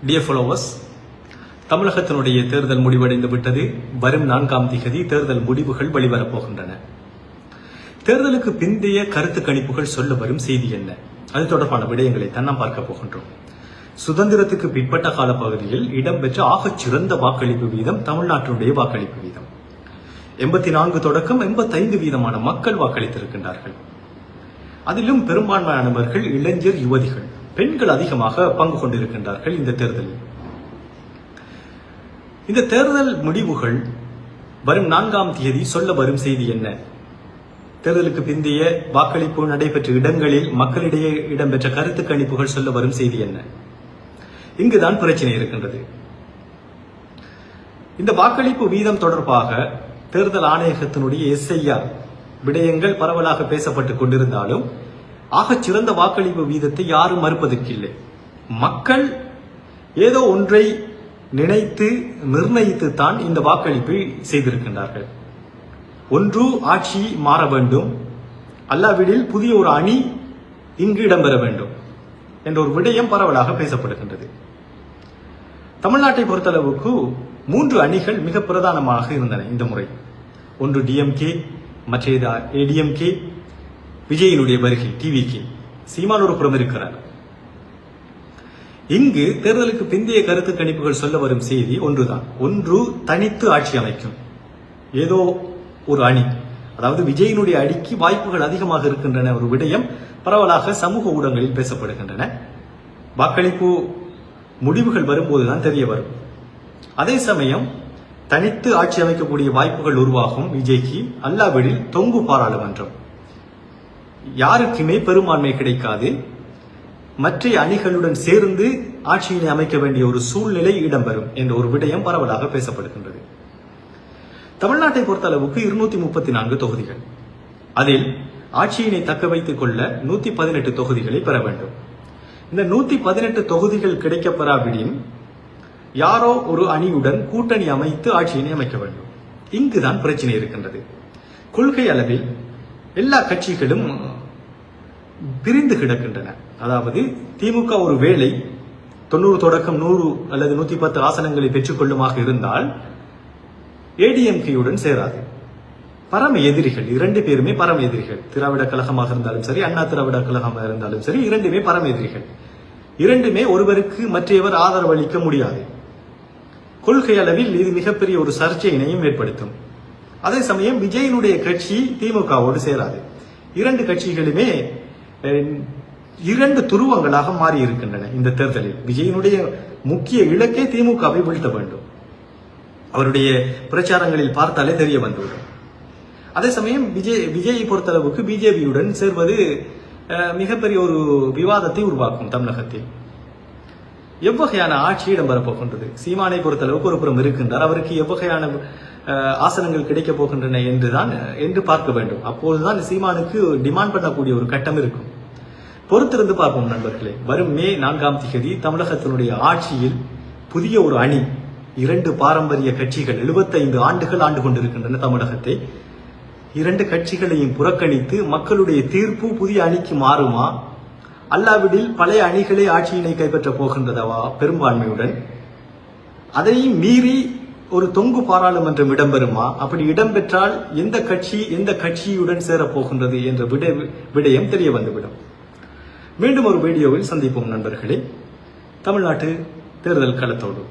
Dear followers, தமிழகத்தினுடைய தேர்தல் முடிவடைந்து விட்டது. வரும் 4ஆம் தேதி தேர்தல் முடிவுகள் வெளிவரப்போகின்றன. தேர்தலுக்கு பிந்தைய கருத்து கணிப்புகள் சொல்ல வரும் செய்தி என்ன? அது தொடர்பான விடயங்களை தான் நாம் பார்க்க போகின்றோம். சுதந்திரத்துக்கு பிற்பட்ட காலப்பகுதியில் இடம்பெற்ற ஆகச் சிறந்த வாக்களிப்பு வீதம் தமிழ்நாட்டினுடைய வாக்களிப்பு வீதம். 84 தொடக்கம் 85 வீதமான மக்கள் வாக்களித்திருக்கின்றார்கள். அதிலும் பெரும்பான்மையானவர்கள் இளைஞர், யுவதிகள், பெண்கள் அதிகமாக பங்கு கொண்டிருக்கின்றார்கள் இந்த தேர்தலில். இந்த தேர்தல் முடிவுகள் வரும் 4ஆம் தேதி சொல்ல வரும் செய்தி என்ன? தேர்தலுக்கு பிந்தைய வாக்களிப்பு நடைபெற்ற இடங்களில் மக்களிடையே இடம்பெற்ற கருத்து கணிப்புகள் சொல்ல வரும் செய்தி என்ன? இங்குதான் பிரச்சனை இருக்கின்றது. இந்த வாக்களிப்பு வீதம் தொடர்பாக தேர்தல் ஆணையகத்தினுடைய SIR விடயங்கள் பரவலாக பேசப்பட்டுக் கொண்டிருந்தாலும் ஆகச் சிறந்த வாக்களிப்பு வீதத்தை யாரும் மறுப்பதற்கில்லை. மக்கள் ஏதோ ஒன்றை நினைத்து நிர்ணயித்து தான் இந்த வாக்களிப்பை செய்திருக்கின்றார்கள். ஒன்று ஆட்சி மாற வேண்டும், அல்லாவிடில் புதிய ஒரு அணி இங்கு இடம்பெற வேண்டும் என்ற ஒரு விடயம் பரவலாக பேசப்படுகின்றது. தமிழ்நாட்டை பொறுத்தளவுக்கு 3 அணிகள் மிக பிரதானமாக இருந்தன இந்த முறை. ஒன்று DMK, மற்றது ADMK, விஜயினுடைய வருகை TVK, சீமான் ஒரு புறம் இருக்கிறார். இங்கு தேர்தலுக்கு பிந்தைய கருத்து கணிப்புகள் சொல்ல வரும் செய்தி ஒன்றுதான். ஒன்று தனித்து ஆட்சி அமைக்கும் ஏதோ ஒரு அணி, அதாவது விஜயினுடைய அணிக்கு வாய்ப்புகள் அதிகமாக இருக்கின்றன ஒரு விடயம் பரவலாக சமூக ஊடகங்களில் பேசப்படுகின்றன. வாக்களிப்பு முடிவுகள் வரும்போதுதான் தெரிய வரும். அதே சமயம் தனித்து ஆட்சி அமைக்கக்கூடிய வாய்ப்புகள் உருவாகும் விஜய்க்கு, அல்லாவிடில் தொங்கு பாராளுமன்றம், யாருக்குமே பெரும்பான்மை கிடைக்காது, மற்ற அணிகளுடன் சேர்ந்து ஆட்சியினை அமைக்க வேண்டிய ஒரு சூழ்நிலை இடம்பெறும் என்ற ஒரு விடயம் பரவலாக பேசப்படுகின்றது. தமிழ்நாட்டை பொறுத்த அளவுக்கு 234 தொகுதிகள், அதில் ஆட்சியினை தக்க வைத்துக் கொள்ள 118 தொகுதிகளை பெற வேண்டும். இந்த 118 தொகுதிகள் கிடைக்கப்பெறாவிடின் யாரோ ஒரு அணியுடன் கூட்டணி அமைத்து ஆட்சியினை அமைக்க வேண்டும். இங்குதான் பிரச்சனை இருக்கின்றது. கொள்கை அளவில் எல்லா கட்சிகளும் பிரிந்து கிடக்கின்றன. அதாவது திமுக ஒரு வேளை 90 தொடக்கம் 100 அல்லது 110 ஆசனங்களை பெற்றுக்கொள்ளுமாக இருந்தால் ADMK-யுடன் சேராது. பரம எதிரிகள், 2 பேருமே பரம எதிரிகள். திராவிட கழகமாக இருந்தாலும் சரி, அண்ணா திராவிட கழகமாக இருந்தாலும் சரி, 2மே பரம எதிரிகள். 2மே ஒருவருக்கு மற்றவர் ஆதரவு அளிக்க முடியாது. கொள்கை அளவில் இது மிகப்பெரிய ஒரு சர்ச்சையினையும் ஏற்படுத்தும். அதே சமயம் விஜயினுடைய கட்சி திமுகவோடு சேராது. 2 கட்சிகளுமே 2 துருவங்களாக மாறி இருக்கின்றன இந்த தேர்தலில். விஜயினுடைய முக்கிய இலக்கே திமுகவை வீழ்த்த வேண்டும். அவருடைய பிரச்சாரங்களில் பார்த்தாலே தெரிய வந்துவிடும். அதே சமயம் விஜயை பொறுத்தளவுக்கு பிஜேபியுடன் சேர்வது மிகப்பெரிய ஒரு விவாதத்தை உருவாக்கும். தமிழகத்தில் எவ்வகையான ஆட்சி இடம்பெறப் போகின்றது? சீமானை பொறுத்தளவுக்கு ஒரு புறம் இருக்கின்றார். அவருக்கு எவ்வகையான ஆசனங்கள் கிடைக்கப் போகின்றன என்று பார்க்க வேண்டும். அப்போதுதான் சீமானுக்கு டிமாண்ட் பண்ணக்கூடிய ஒரு கட்டம் இருக்கும். பொறுத்திருந்து பார்ப்போம் நண்பர்களே. வரும் மே 4ஆம் தேதி தமிழகத்தினுடைய ஆட்சியில் புதிய ஒரு அணி, 2 பாரம்பரிய கட்சிகள் 75 ஆண்டுகள் ஆண்டு கொண்டிருக்கின்றன தமிழகத்தை. 2 கட்சிகளையும் புறக்கணித்து மக்களுடைய தீர்ப்பு புதிய அணிக்கு மாறுமா, அல்லாவிடில் பழைய அணிகளே ஆட்சியினை கைப்பற்ற போகின்றதவா பெரும்பான்மையுடன்? அதையும் மீறி ஒரு தொங்கு பாராளுமன்றம் இடம்பெறுமா? அப்படி இடம்பெற்றால் எந்த கட்சி எந்த கட்சியுடன் சேரப்போகின்றது என்ற விடயம் தெரிய வந்துவிடும். மீண்டும் ஒரு வீடியோவில் சந்திப்போம் நண்பர்களே, தமிழ்நாட்டு தேர்தல் களத்தோடு.